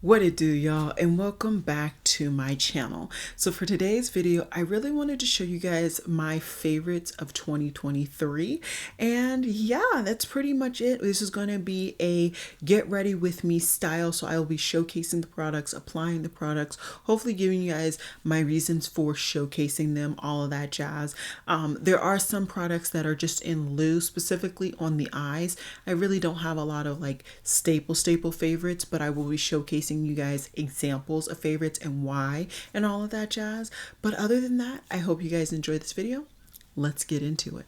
What it do, y'all, and welcome back to my channel. So for today's video, I really wanted to show you guys my favorites of 2023, and yeah, that's pretty much it. This is going to be a get ready with me style, so I will be showcasing the products, applying the products, hopefully giving you guys my reasons for showcasing them, all of that jazz. There are some products that are just in lieu, specifically on the eyes. I really don't have a lot of like staple favorites, but I will be showcasing you guys examples of favorites and why and all of that jazz. But other than that, I hope you guys enjoyed this video. Let's get into it.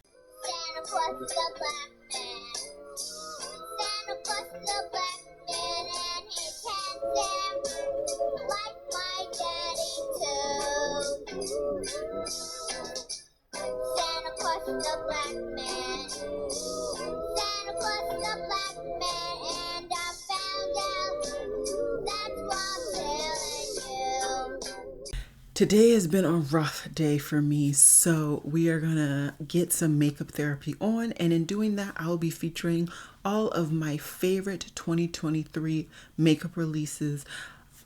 Today has been a rough day for me, so we are gonna get some makeup therapy on, and in doing that, I'll be featuring all of my favorite 2023 makeup releases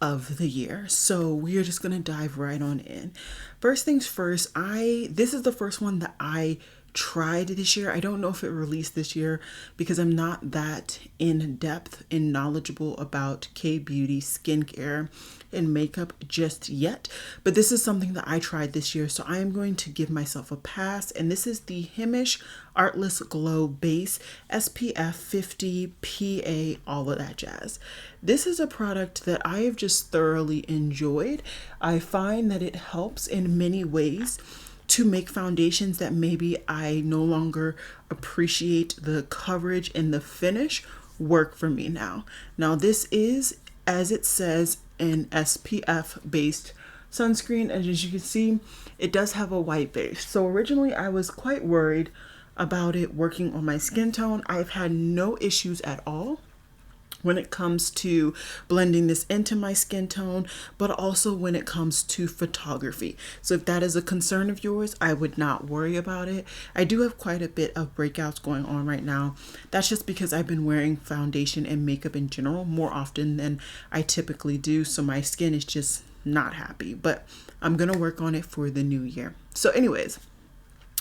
of the year. So we are just gonna dive right on in. First things first, this is the first one that I tried this year. I don't know if it released this year because I'm not that in depth and knowledgeable about K-beauty, skincare, and makeup just yet, but this is something that I tried this year, so I am going to give myself a pass. And this is the Hemish Artless Glow Base SPF 50 PA, all of that jazz. This is a product that I have just thoroughly enjoyed. I find that it helps in many ways to make foundations that maybe I no longer appreciate the coverage and the finish work for me now. Now this is, as it says, an SPF based sunscreen, and as you can see, it does have a white base. So originally I was quite worried about it working on my skin tone. I've had no issues at all when it comes to blending this into my skin tone, but also when it comes to photography. So if that is a concern of yours, I would not worry about it. I do have quite a bit of breakouts going on right now. That's just because I've been wearing foundation and makeup in general more often than I typically do, so my skin is just not happy, but I'm gonna work on it for the new year. So anyways,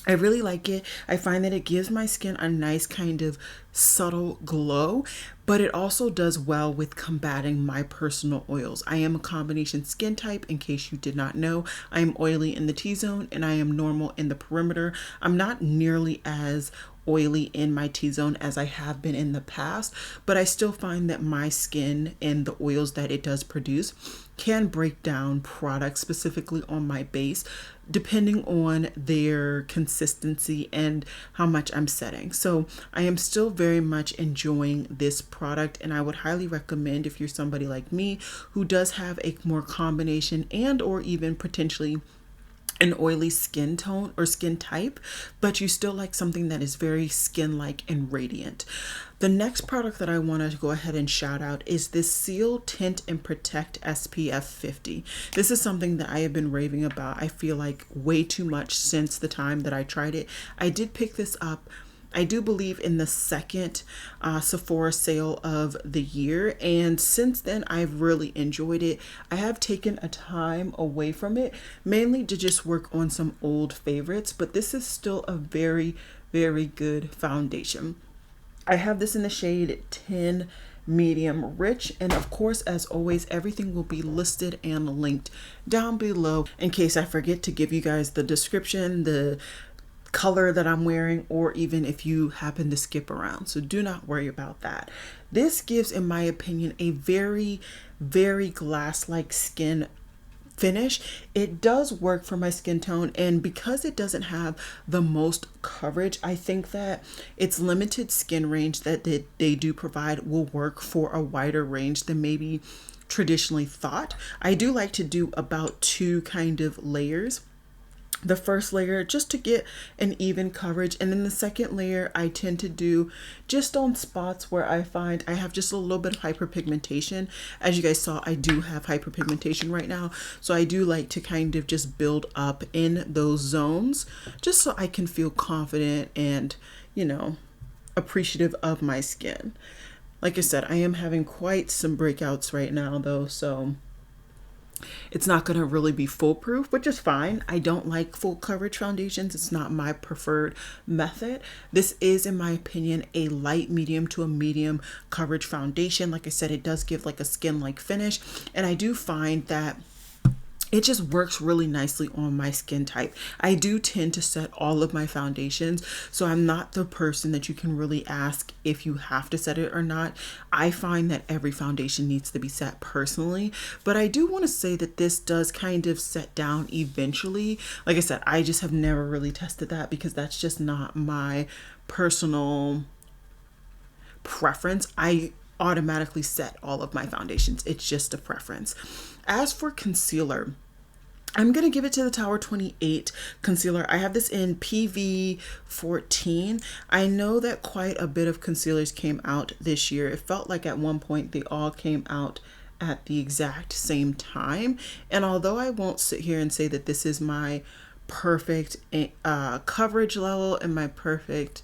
I really like it. I find that it gives my skin a nice kind of subtle glow, but it also does well with combating my personal oils. I am a combination skin type, in case you did not know. I am oily in the T-zone and I am normal in the perimeter. I'm not nearly as oily in my T-zone as I have been in the past, but I still find that my skin and the oils that it does produce can break down products, specifically on my base, depending on their consistency and how much I'm setting. So I am still very much enjoying this product, and I would highly recommend, if you're somebody like me who does have a more combination and or even potentially an oily skin tone or skin type, but you still like something that is very skin-like and radiant. The next product that I want to go ahead and shout out is this Seal Tint and Protect SPF 50. This is something that I have been raving about, I feel like, way too much since the time that I tried it. I did pick this up, I do believe, in the second Sephora sale of the year, and since then I've really enjoyed it. I have taken a time away from it, mainly to just work on some old favorites, but this is still a very, very good foundation. I have this in the shade 10 Medium Rich, and of course, as always, everything will be listed and linked down below in case I forget to give you guys the description, the color that I'm wearing, or even if you happen to skip around. So do not worry about that. This gives, in my opinion, a very, very glass-like skin finish. It does work for my skin tone, and because it doesn't have the most coverage, I think that its limited skin range that they do provide will work for a wider range than maybe traditionally thought. I do like to do about 2 kind of layers. The first layer just to get an even coverage, and then the second layer I tend to do just on spots where I find I have just a little bit of hyperpigmentation. As you guys saw, I do have hyperpigmentation right now, so I do like to kind of just build up in those zones just so I can feel confident and, you know, appreciative of my skin. Like I said, I am having quite some breakouts right now though, so it's not going to really be foolproof, which is fine. I don't like full coverage foundations. It's not my preferred method. This is, in my opinion, a light medium to a medium coverage foundation. Like I said, it does give like a skin-like finish. And I do find that it just works really nicely on my skin type. I do tend to set all of my foundations, so I'm not the person that you can really ask if you have to set it or not. I find that every foundation needs to be set personally, but I do want to say that this does kind of set down eventually. Like I said, I just have never really tested that because that's just not my personal preference. I automatically set all of my foundations. It's just a preference. As for concealer, I'm going to give it to the Tower 28 concealer. I have this in PV 14. I know that quite a bit of concealers came out this year. It felt like at one point they all came out at the exact same time. And although I won't sit here and say that this is my perfect coverage level and my perfect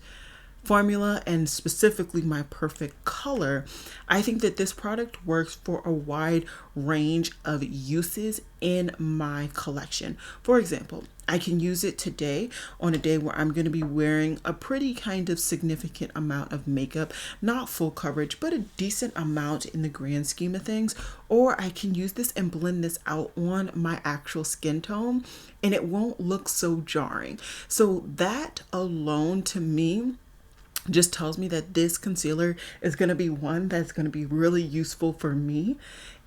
formula and specifically my perfect color, I think that this product works for a wide range of uses in my collection. For example, I can use it today on a day where I'm going to be wearing a pretty kind of significant amount of makeup, not full coverage, but a decent amount in the grand scheme of things. Or I can use this and blend this out on my actual skin tone and it won't look so jarring. So that alone to me just tells me that this concealer is going to be one that's going to be really useful for me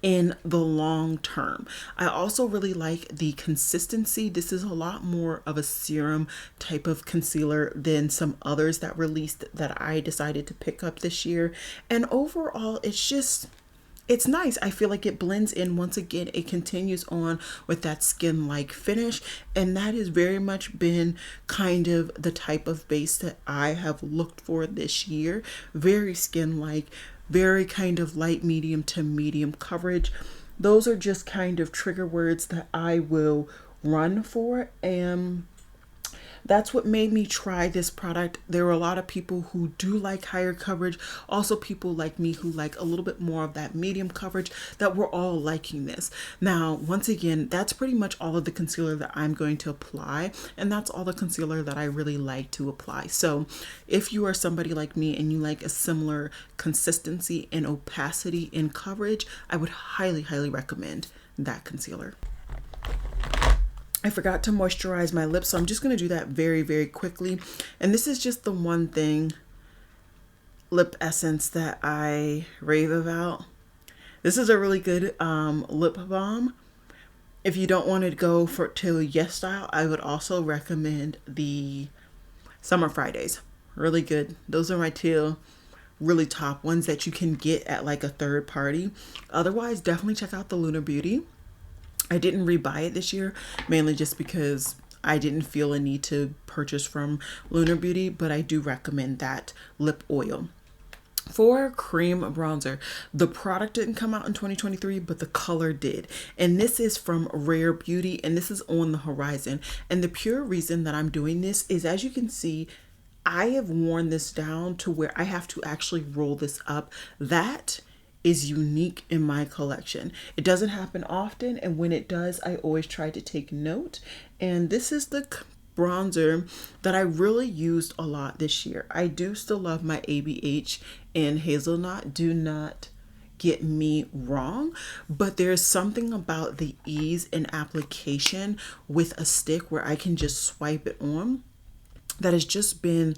in the long term. I also really like the consistency. This is a lot more of a serum type of concealer than some others that released that I decided to pick up this year. And overall, it's nice. I feel like it blends in. Once again, it continues on with that skin-like finish. And that has very much been kind of the type of base that I have looked for this year. Very skin-like, very kind of light medium to medium coverage. Those are just kind of trigger words that I will run for. And that's what made me try this product. There were a lot of people who do like higher coverage, also people like me who like a little bit more of that medium coverage, that were all liking this. Now, once again, that's pretty much all of the concealer that I'm going to apply, and that's all the concealer that I really like to apply. So if you are somebody like me and you like a similar consistency and opacity in coverage, I would highly, highly recommend that concealer. I forgot to moisturize my lips, so I'm just going to do that very, very quickly. And this is just the one thing, lip essence, that I rave about. This is a really good lip balm. If you don't want to go to Yes Style, I would also recommend the Summer Fridays. Really good. Those are my two really top ones that you can get at like a third party. Otherwise, definitely check out the Lunar Beauty. I didn't rebuy it this year, mainly just because I didn't feel a need to purchase from Lunar Beauty, but I do recommend that lip oil. For cream bronzer, the product didn't come out in 2023, but the color did. And this is from Rare Beauty, and this is on the horizon. And the pure reason that I'm doing this is, as you can see, I have worn this down to where I have to actually roll this up. That is unique in my collection. It doesn't happen often, and when it does, I always try to take note. And this is the bronzer that I really used a lot this year. I do still love my ABH in Hazelnut. Do not get me wrong, but there's something about the ease in application with a stick where I can just swipe it on that has just been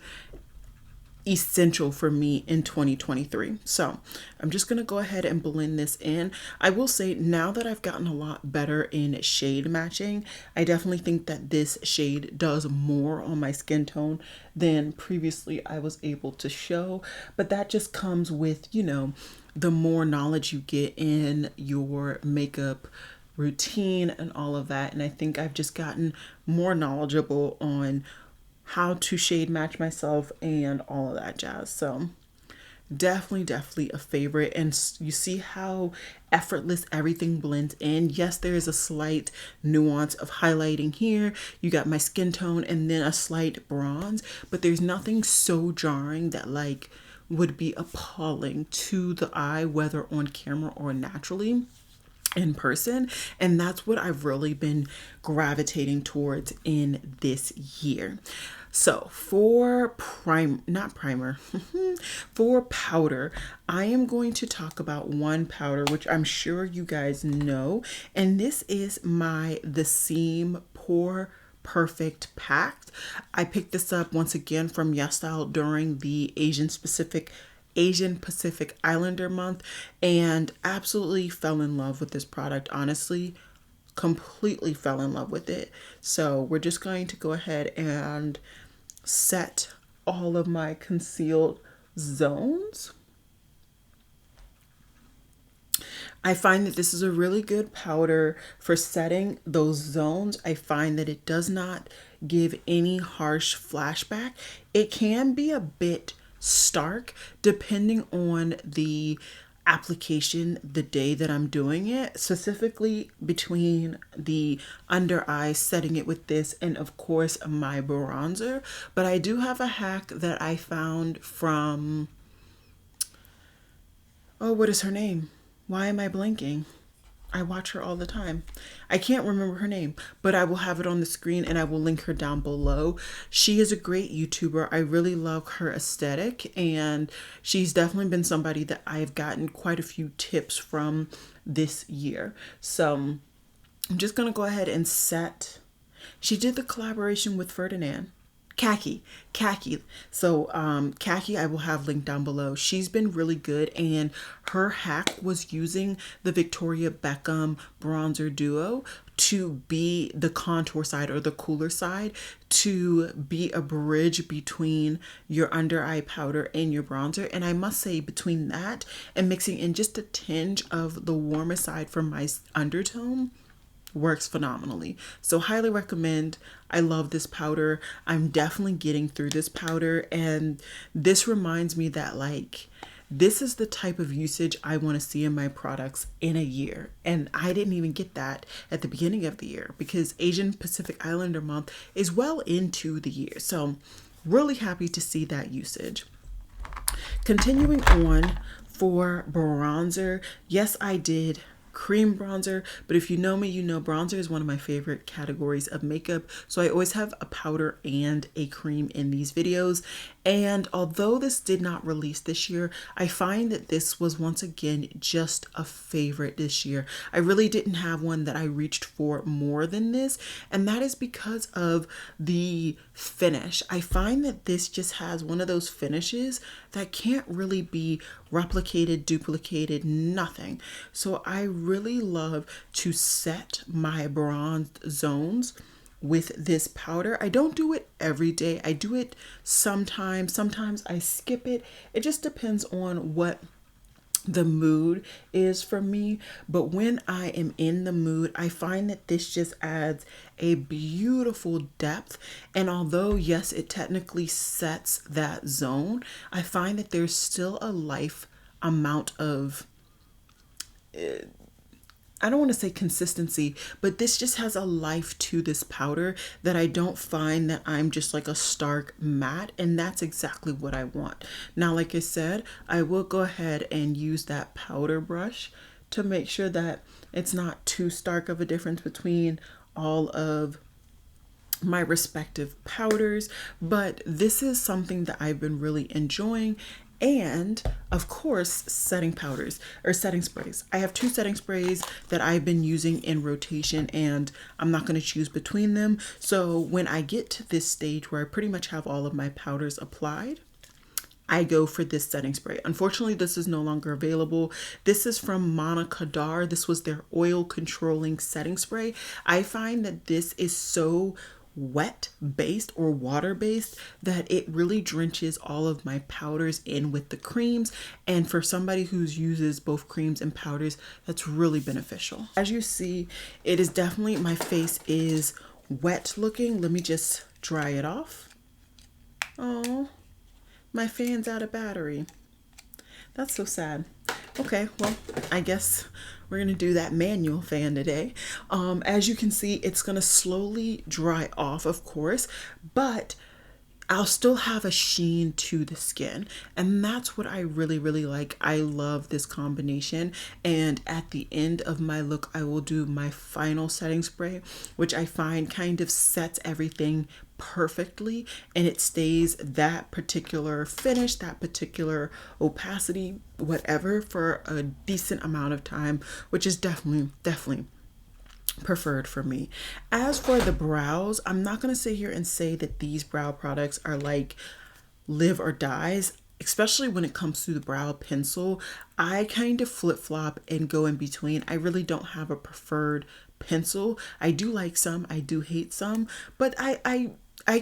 essential for me in 2023. So I'm just going to go ahead and blend this in. I will say, now that I've gotten a lot better in shade matching, I definitely think that this shade does more on my skin tone than previously I was able to show. But that just comes with, you know, the more knowledge you get in your makeup routine and all of that. And I think I've just gotten more knowledgeable on how to shade match myself and all of that jazz. So definitely a favorite. And you see how effortless everything blends in. Yes, there is a slight nuance of highlighting here. You got my skin tone and then a slight bronze, but there's nothing so jarring that like would be appalling to the eye, whether on camera or naturally in person. And that's what I've really been gravitating towards in this year. So for not primer, for powder, I am going to talk about one powder, which I'm sure you guys know. And this is the Seam Pore Perfect Packed. I picked this up once again from YesStyle during the Asian Pacific Islander month and absolutely fell in love with this product. Honestly, completely fell in love with it. So we're just going to go ahead and set all of my concealed zones. I find that this is a really good powder for setting those zones. I find that it does not give any harsh flashback. It can be a bit stark depending on the application, the day that I'm doing it, specifically between the under eye, setting it with this, and of course my bronzer. But I do have a hack that I found from, oh, what is her name? Why am I blanking? I watch her all the time. I can't remember her name, but I will have it on the screen and I will link her down below. She is a great YouTuber. I really love her aesthetic, and she's definitely been somebody that I've gotten quite a few tips from this year. So I'm just going to go ahead and set. She did the collaboration with Ferdinand. Khaki. So Khaki I will have linked down below. She's been really good, and her hack was using the Victoria Beckham bronzer duo to be the contour side or the cooler side, to be a bridge between your under eye powder and your bronzer. And I must say, between that and mixing in just a tinge of the warmer side for my undertone, works phenomenally. So highly recommend. I love this powder. I'm definitely getting through this powder, and this reminds me that this is the type of usage I want to see in my products in a year. And I didn't even get that at the beginning of the year because Asian Pacific Islander month is well into the year. So really happy to see that usage. Continuing on for bronzer, yes, I did cream bronzer, but if you know me, you know bronzer is one of my favorite categories of makeup, so I always have a powder and a cream in these videos. And although this did not release this year, I find that this was once again just a favorite this year. I really didn't have one that I reached for more than this, and that is because of the finish. I find that this just has one of those finishes that can't really be replicated, duplicated, nothing. So I really love to set my bronzed zones with this powder. I don't do it every day. I do it sometimes. Sometimes I skip it. It just depends on what the mood is for me. But when I am in the mood, I find that this just adds a beautiful depth. And although, yes, it technically sets that zone, I find that there's still a life amount of I don't want to say consistency, but this just has a life to this powder that I don't find that I'm just like a stark matte, and that's exactly what I want. Now, like I said, I will go ahead and use that powder brush to make sure that it's not too stark of a difference between all of my respective powders, but this is something that I've been really enjoying. And of course, setting powders or setting sprays. I have two setting sprays that I've been using in rotation, and I'm not going to choose between them. So when I get to this stage where I pretty much have all of my powders applied, I go for this setting spray. Unfortunately, this is no longer available. This is from Monica Dar. This was their oil controlling setting spray. I find that this is so wet based or water based that it really drenches all of my powders in with the creams, and for somebody who uses both creams and powders, that's really beneficial. As you see, it is definitely, my face is wet looking. Let me just dry it off. Oh, my fan's out of battery. That's so sad. Okay, well, I guess we're going to do that manual fan today. As you can see, it's going to slowly dry off, of course, but I'll still have a sheen to the skin. And that's what I really, really like. I love this combination. And at the end of my look, I will do my final setting spray, which I find kind of sets everything perfectly, and it stays that particular finish, that particular opacity, whatever, for a decent amount of time, which is definitely preferred for me. As for the brows, I'm not going to sit here and say that these brow products are like live or dies, especially when it comes to the brow pencil. I kind of flip-flop and go in between. I really don't have a preferred pencil. I do like some, I do hate some, but I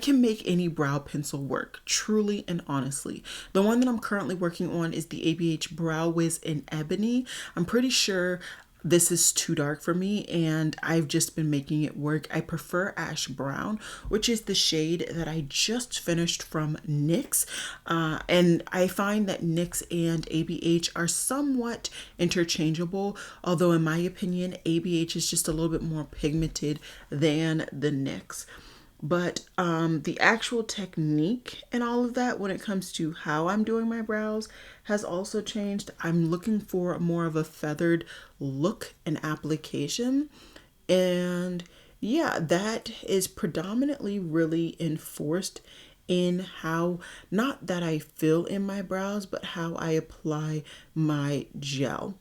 can make any brow pencil work, truly and honestly. The one that I'm currently working on is the ABH Brow Wiz in Ebony. I'm pretty sure this is too dark for me, and I've just been making it work. I prefer ash brown, which is the shade that I just finished from NYX, and I find that NYX and ABH are somewhat interchangeable, although in my opinion ABH is just a little bit more pigmented than the NYX. But the actual technique and all of that when it comes to how I'm doing my brows has also changed. I'm looking for more of a feathered look and application. And yeah, that is predominantly really enforced in how, not that I fill in my brows, but how I apply my gel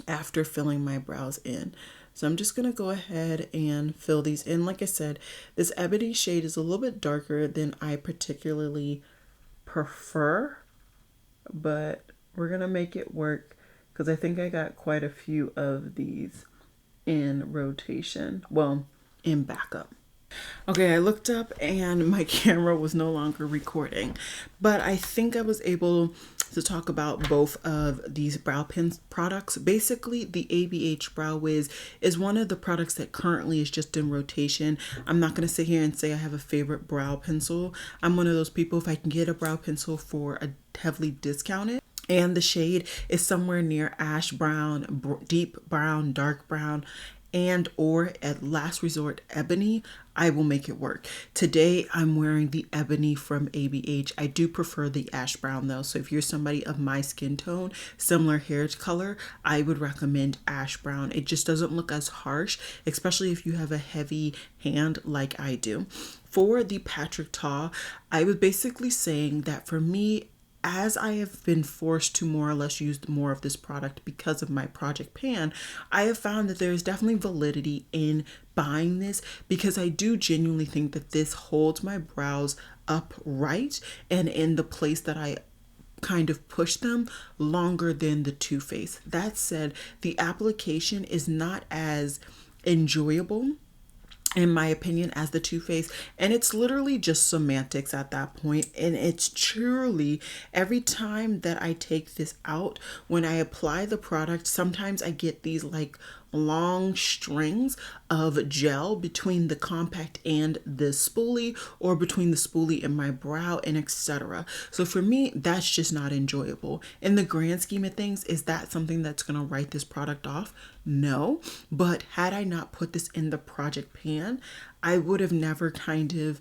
after filling my brows in. So I'm just going to go ahead and fill these in. Like I said, this ebony shade is a little bit darker than I particularly prefer, but we're going to make it work because I think I got quite a few of these in rotation. Well, in backup. Okay, I looked up and my camera was no longer recording, but I think I was able to talk about both of these brow pen products. Basically, the ABH Brow Wiz is one of the products that currently is just in rotation. I'm not going to sit here and say I have a favorite brow pencil. I'm one of those people, if I can get a brow pencil for a heavily discounted, and the shade is somewhere near ash brown, deep brown, dark brown, and or at last resort ebony, I will make it work. Today I'm wearing the ebony from ABH. I do prefer the ash brown though, so if you're somebody of my skin tone, similar hair color, I would recommend ash brown. It just doesn't look as harsh, especially if you have a heavy hand like I do. For the Patrick Ta, I was basically saying that for me, as I have been forced to more or less use more of this product because of my Project Pan, I have found that there is definitely validity in buying this because I do genuinely think that this holds my brows upright and in the place that I kind of push them longer than the Too Faced. That said, the application is not as enjoyable in my opinion as the Too Faced, and it's literally just semantics at that point. And it's truly, every time that I take this out, when I apply the product, sometimes I get these like long strings of gel between the compact and the spoolie, or between the spoolie and my brow, and etc. So for me, that's just not enjoyable. In the grand scheme of things, is that something that's going to write this product off? No. But had I not put this in the Project Pan, I would have never kind of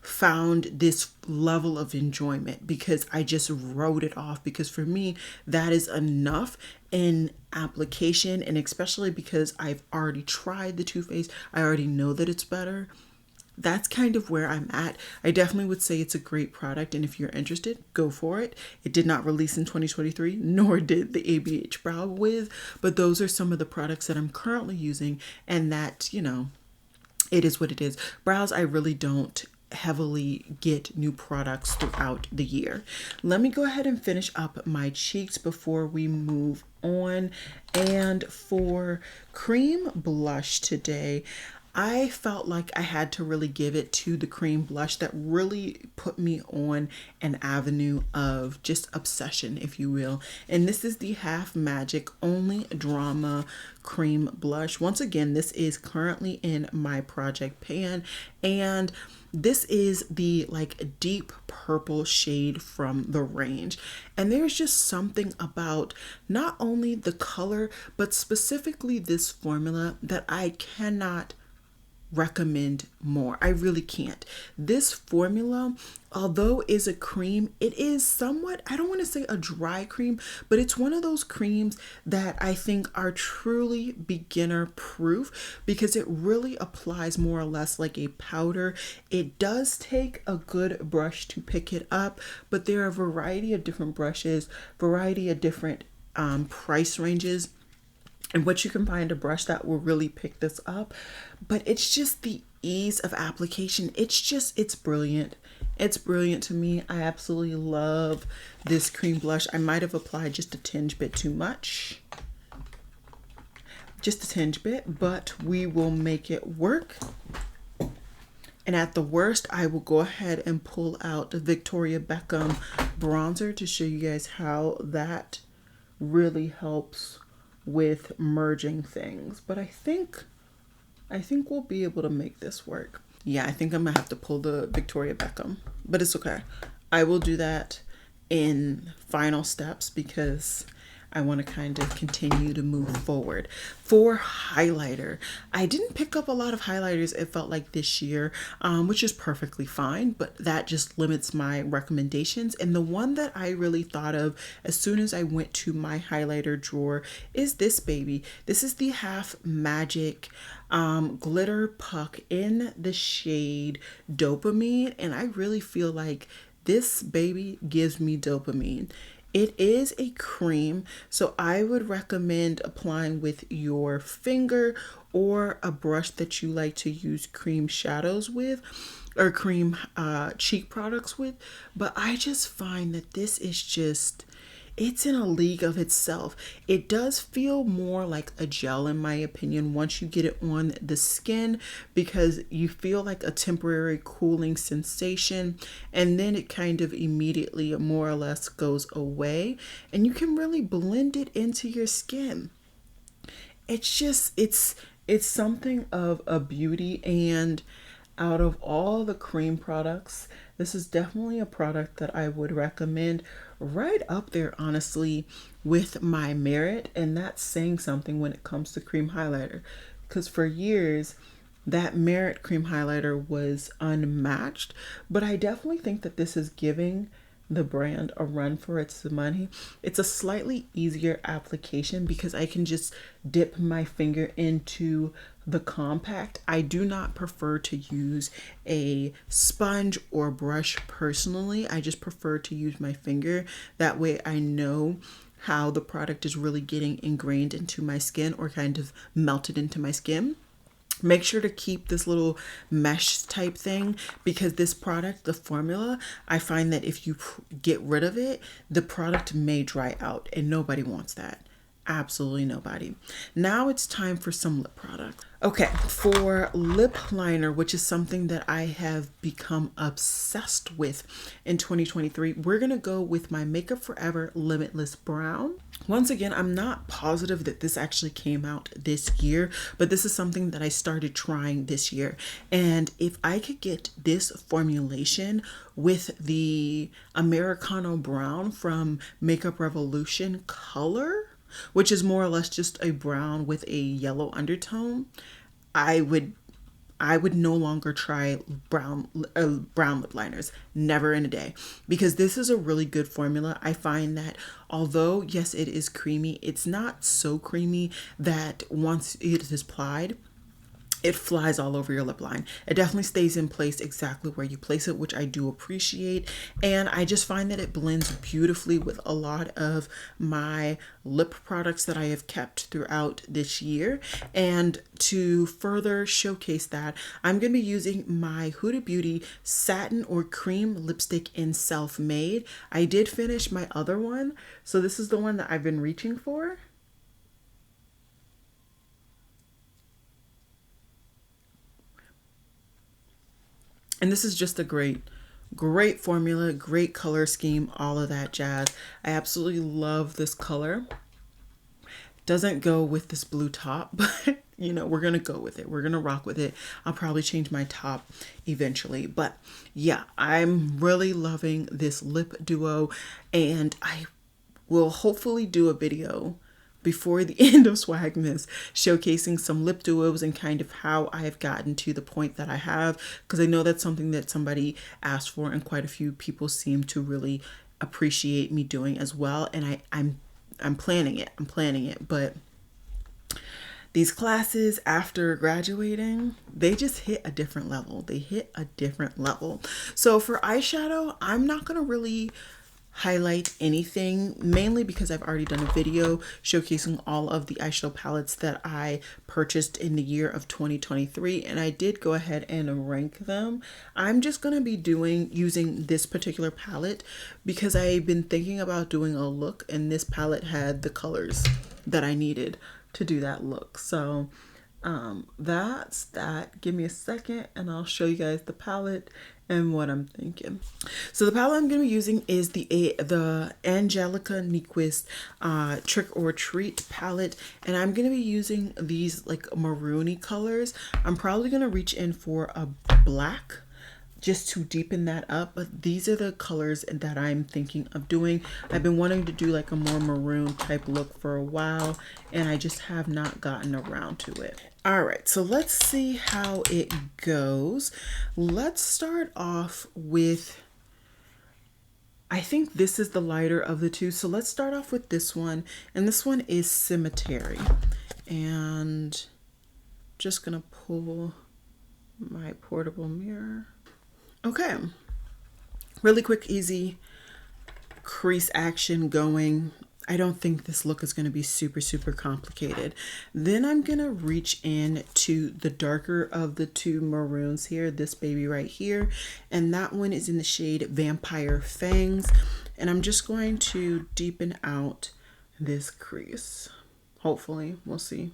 found this level of enjoyment because I just wrote it off, because for me that is enough in application, and especially because I've already tried the Too Faced, I already know that it's better. That's kind of where I'm at. I definitely would say it's a great product, and if you're interested, go for it. It did not release in 2023, nor did the ABH Brow Wiz, but those are some of the products that I'm currently using, and that, you know, it is what it is. Brows, I really don't heavily get new products throughout the year. Let me go ahead and finish up my cheeks before we move on. And for cream blush today, I felt like I had to really give it to the cream blush that really put me on an avenue of just obsession, if you will. And this is the Half Magic Only Drama Cream Blush. Once again, this is currently in my Project Pan, and this is the like deep purple shade from the range. And there's just something about not only the color, but specifically this formula that I cannot recommend more. I really can't. This formula, although is a cream, it is somewhat, I don't want to say a dry cream, but it's one of those creams that I think are truly beginner proof because it really applies more or less like a powder. It does take a good brush to pick it up, but there are a variety of different brushes, variety of different price ranges, and what you can find a brush that will really pick this up. But it's just the ease of application. It's brilliant. It's brilliant to me. I absolutely love this cream blush. I might have applied just a tinge bit too much. Just a tinge bit, but we will make it work. And at the worst, I will go ahead and pull out the Victoria Beckham bronzer to show you guys how that really helps with merging things. But I think we'll be able to make this work. Yeah, I think I'm gonna have to pull the Victoria Beckham, but it's okay. I will do that in final steps because I want to kind of continue to move forward. For highlighter, I didn't pick up a lot of highlighters, it felt like, this year, which is perfectly fine, but that just limits my recommendations. And the one that I really thought of as soon as I went to my highlighter drawer is this baby. This is the Half Magic glitter puck in the shade Dopamine, and I really feel like this baby gives me dopamine. It is a cream, so I would recommend applying with your finger or a brush that you like to use cream shadows with or cream cheek products with. But I just find that this is just, it's in a league of itself. It does feel more like a gel, in my opinion, once you get it on the skin, because you feel like a temporary cooling sensation, and then it kind of immediately more or less goes away, and you can really blend it into your skin. It's just, it's something of a beauty. And out of all the cream products, this is definitely a product that I would recommend, right up there, honestly, with my Merit. And that's saying something when it comes to cream highlighter, because for years that Merit cream highlighter was unmatched. But I definitely think that this is giving the brand a run for its money. It's a slightly easier application because I can just dip my finger into the compact. I do not prefer to use a sponge or brush personally. I just prefer to use my finger. That way I know how the product is really getting ingrained into my skin or kind of melted into my skin. Make sure to keep this little mesh type thing, because this product, the formula, I find that if you get rid of it, the product may dry out, and nobody wants that. Absolutely nobody. Now it's time for some lip products. Okay, for lip liner, which is something that I have become obsessed with in 2023, we're gonna go with my Makeup Forever Limitless Brown. Once again, I'm not positive that this actually came out this year, but this is something that I started trying this year. And if I could get this formulation with the Americano Brown from Makeup Revolution color, which is more or less just a brown with a yellow undertone, I would no longer try brown lip liners, never in a day, because this is a really good formula. I find that although yes, it is creamy, it's not so creamy that once it is applied, it flies all over your lip line. It definitely stays in place exactly where you place it, which I do appreciate. And I just find that it blends beautifully with a lot of my lip products that I have kept throughout this year. And to further showcase that, I'm going to be using my Huda Beauty Satin or Cream Lipstick in Self Made. I did finish my other one, so this is the one that I've been reaching for. And this is just a great formula, great color scheme, all of that jazz. I absolutely love this color. Doesn't go with this blue top, but you know, we're gonna go with it. We're gonna rock with it. I'll probably change my top eventually, but yeah, I'm really loving this lip duo, and I will hopefully do a video before the end of Swagmas, showcasing some lip duos and kind of how I have gotten to the point that I have, because I know that's something that somebody asked for and quite a few people seem to really appreciate me doing as well. And I'm planning it, but these classes after graduating, they just hit a different level. So for eyeshadow, I'm not going to really highlight anything, mainly because I've already done a video showcasing all of the eyeshadow palettes that I purchased in the year of 2023, and I did go ahead and rank them. I'm just going to be using this particular palette because I've been thinking about doing a look, and this palette had the colors that I needed to do that look. So that's that. Give me a second and I'll show you guys the palette and what I'm thinking. So the palette I'm going to be using is the Angelica Nyquist Trick or Treat palette, and I'm going to be using these like maroony colors. I'm probably going to reach in for a black just to deepen that up, but these are the colors that I'm thinking of doing. I've been wanting to do like a more maroon type look for a while, and I just have not gotten around to it. All right, so let's see how it goes. Let's start off with, I think this is the lighter of the two. So let's start off with this one, and this one is Cemetery. And just gonna pull my portable mirror. Okay, really quick, easy crease action going. I don't think this look is going to be super complicated. Then I'm going to reach in to the darker of the two maroons here, this baby right here, and that one is in the shade Vampire Fangs, and I'm just going to deepen out this crease. Hopefully, we'll see.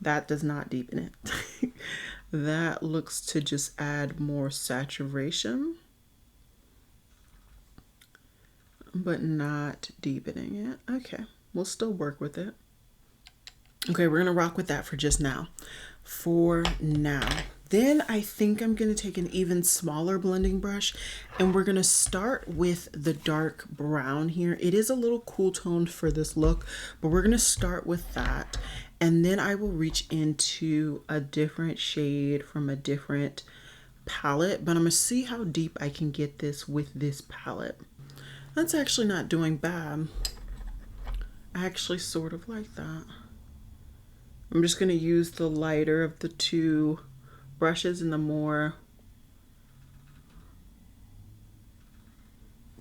That does not deepen it. That looks to just add more saturation, but not deepening it. Okay, we'll still work with it. Okay, we're gonna rock with that for just now. Then I think I'm gonna take an even smaller blending brush, and we're gonna start with the dark brown here. It is a little cool toned for this look, but we're gonna start with that. And then I will reach into a different shade from a different palette, but I'm gonna see how deep I can get this with this palette. That's actually not doing bad. I actually sort of like that. I'm just gonna use the lighter of the two brushes and the more,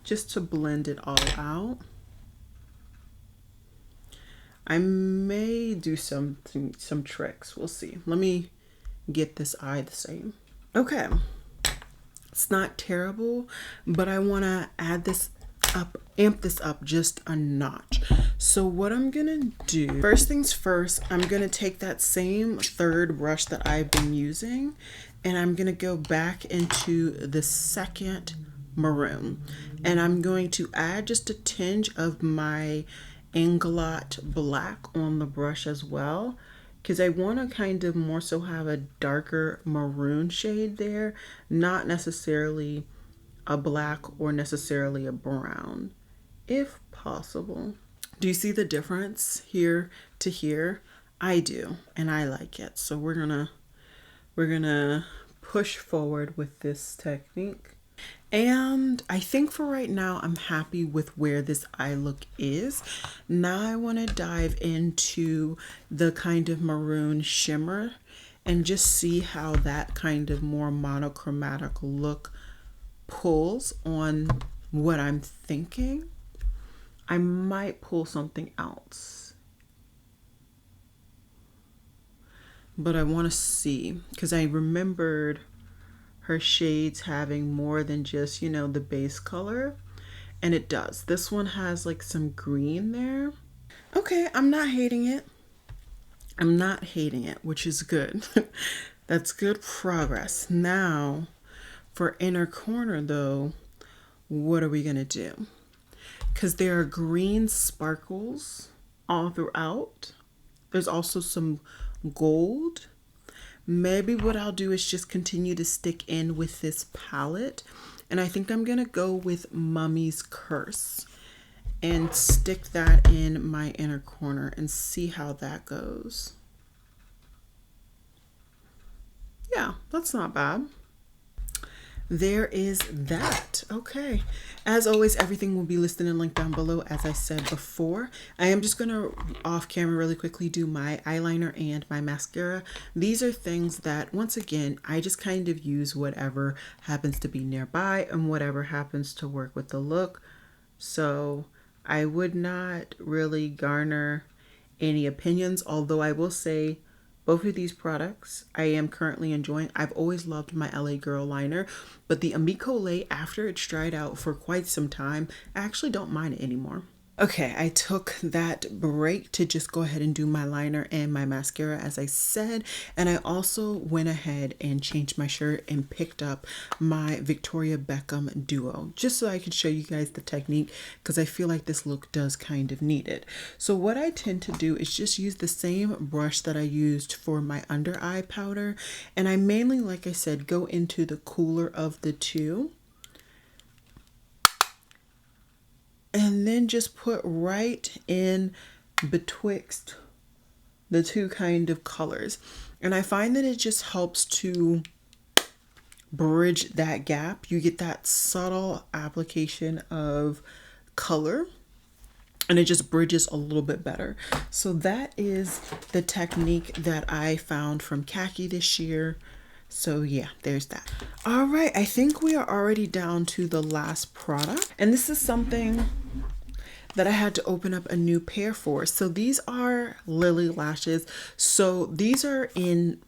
just to blend it all out. I may do some tricks. We'll see. Let me get this eye the same. Okay. It's not terrible, but I want to add this up, amp this up just a notch. So what I'm going to do, first things first, I'm going to take that same third brush that I've been using, and I'm going to go back into the second maroon, and I'm going to add just a tinge of my Inglot black on the brush as well, because I want to kind of more so have a darker maroon shade there, not necessarily a black or necessarily a brown, if possible. Do you see the difference here to here? I do, and I like it. So we're gonna push forward with this technique. And I think for right now, I'm happy with where this eye look is. Now I want to dive into the kind of maroon shimmer and just see how that kind of more monochromatic look pulls on what I'm thinking. I might pull something else, but I want to see, because I remembered her shades having more than just, you know, the base color, and it does. This one has like some green there. Okay, I'm not hating it. Which is good. That's good progress. Now for inner corner though, what are we gonna do? Because there are green sparkles all throughout. There's also some gold. Maybe what I'll do is just continue to stick in with this palette. And I think I'm going to go with Mummy's Curse. and stick that in my inner corner and see how that goes. Yeah, that's not bad. There is that. Okay. As always, everything will be listed and linked down below, as I said before. I am just going to, off camera really quickly, do my eyeliner and my mascara. These are things that, once again, I just kind of use whatever happens to be nearby and whatever happens to work with the look. So I would not really garner any opinions, although I will say both of these products I am currently enjoying. I've always loved my LA Girl liner, but the Amico Lay, after it's dried out for quite some time, I actually don't mind it anymore. Okay, I took that break to just go ahead and do my liner and my mascara, as I said, and I also went ahead and changed my shirt and picked up my Victoria Beckham Duo, just so I could show you guys the technique, because I feel like this look does kind of need it. So what I tend to do is just use the same brush that I used for my under eye powder, and I mainly, like I said, go into the cooler of the two. And then just put right in betwixt the two kind of colors. And I find that it just helps to bridge that gap. You get that subtle application of color and it just bridges a little bit better. So that is the technique that I found from Khaki this year. So yeah, there's that. All right, I think we are already down to the last product. And this is something that I had to open up a new pair for. So these are Lily lashes. So these are in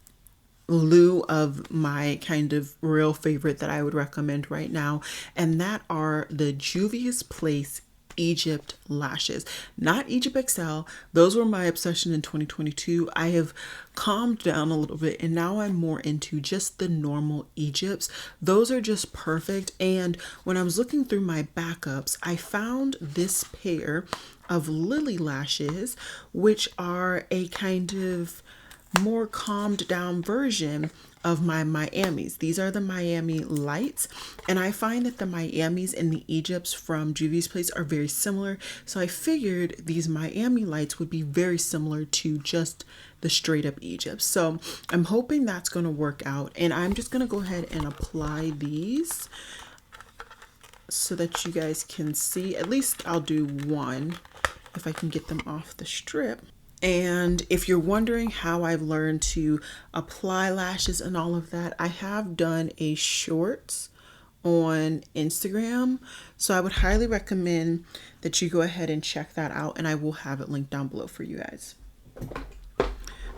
lieu of my kind of real favorite that I would recommend right now. And that are the Juvia's Place Egypt lashes, not Egypt XL. Those were my obsession in 2022. I have calmed down a little bit and now I'm more into just the normal Egypts. Those are just perfect. And when I was looking through my backups, I found this pair of Lily lashes, which are a kind of more calmed down version of my Miamis. These are the Miami Lights, and I find that the Miamis and the Egypts from Juvia's Place are very similar, so I figured these Miami Lights would be very similar to just the straight up Egypts. So I'm hoping that's going to work out, and I'm just going to go ahead and apply these so that you guys can see. At least I'll do one if I can get them off the strip. And if you're wondering how I've learned to apply lashes and all of that, I have done a shorts on Instagram. So I would highly recommend that you go ahead and check that out, and I will have it linked down below for you guys.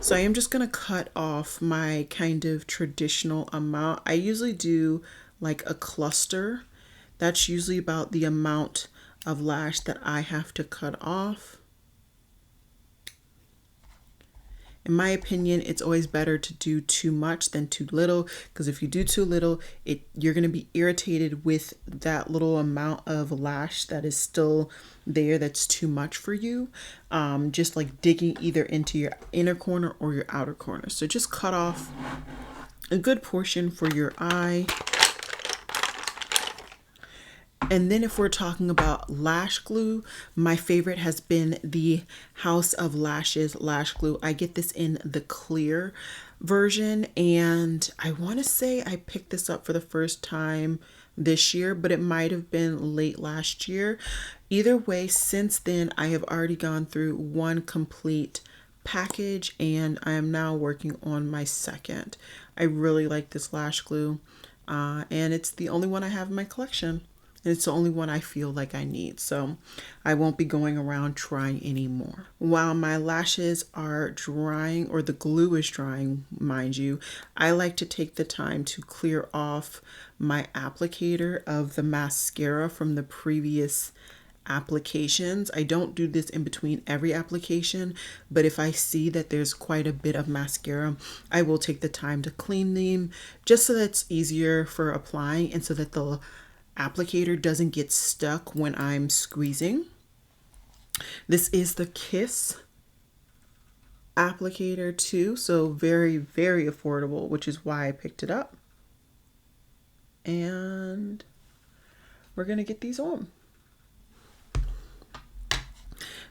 So I am just going to cut off my kind of traditional amount. I usually do like a cluster. That's usually about the amount of lash that I have to cut off. In my opinion, it's always better to do too much than too little, because if you do too little, you're going to be irritated with that little amount of lash that is still there that's too much for you. Just like digging either into your inner corner or your outer corner. So just cut off a good portion for your eye. And then if we're talking about lash glue, my favorite has been the House of Lashes lash glue. I get this in the clear version, and I want to say I picked this up for the first time this year, but it might have been late last year. Either way, since then I have already gone through one complete package and I am now working on my second. I really like this lash glue, and it's the only one I have in my collection. And it's the only one I feel like I need, so I won't be going around trying anymore. While my lashes are drying, or the glue is drying, mind you, I like to take the time to clear off my applicator of the mascara from the previous applications. I don't do this in between every application, but if I see that there's quite a bit of mascara, I will take the time to clean them, just so that it's easier for applying and so that the applicator doesn't get stuck when I'm squeezing. This is the Kiss applicator too, so very, very affordable, which is why I picked it up. And we're gonna get these on.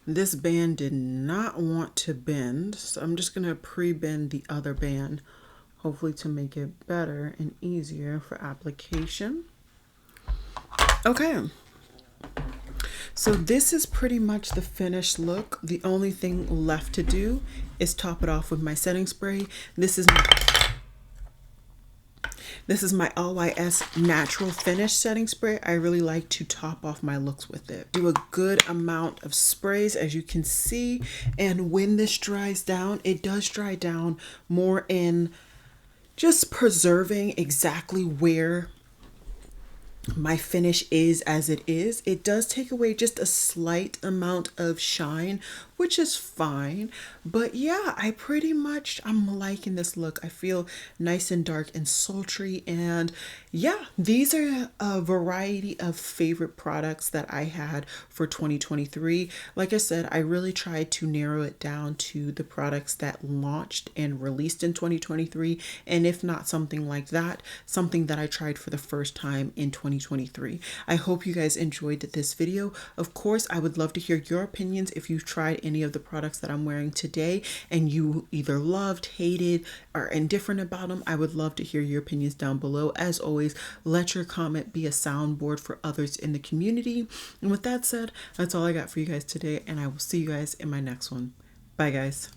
This band did not want to bend, so I'm just going to pre-bend the other band, hopefully to make it better and easier for application. Okay. So this is pretty much the finished look. The only thing left to do is top it off with my setting spray. This is my LYS Natural Finish setting spray. I really like to top off my looks with it. Do a good amount of sprays, as you can see, and when this dries down, it does dry down more in just preserving exactly where my finish is as it is. It does take away just a slight amount of shine, which is fine. But yeah, I'm liking this look. I feel nice and dark and sultry. And yeah, these are a variety of favorite products that I had for 2023. Like I said, I really tried to narrow it down to the products that launched and released in 2023. And if not something like that, something that I tried for the first time in 2023. I hope you guys enjoyed this video. Of course, I would love to hear your opinions if you've tried any of the products that I'm wearing today and you either loved, hated, or indifferent about them. I would love to hear your opinions down below. As always, let your comment be a soundboard for others in the community. And with that said, that's all I got for you guys today, and I will see you guys in my next one. Bye, guys.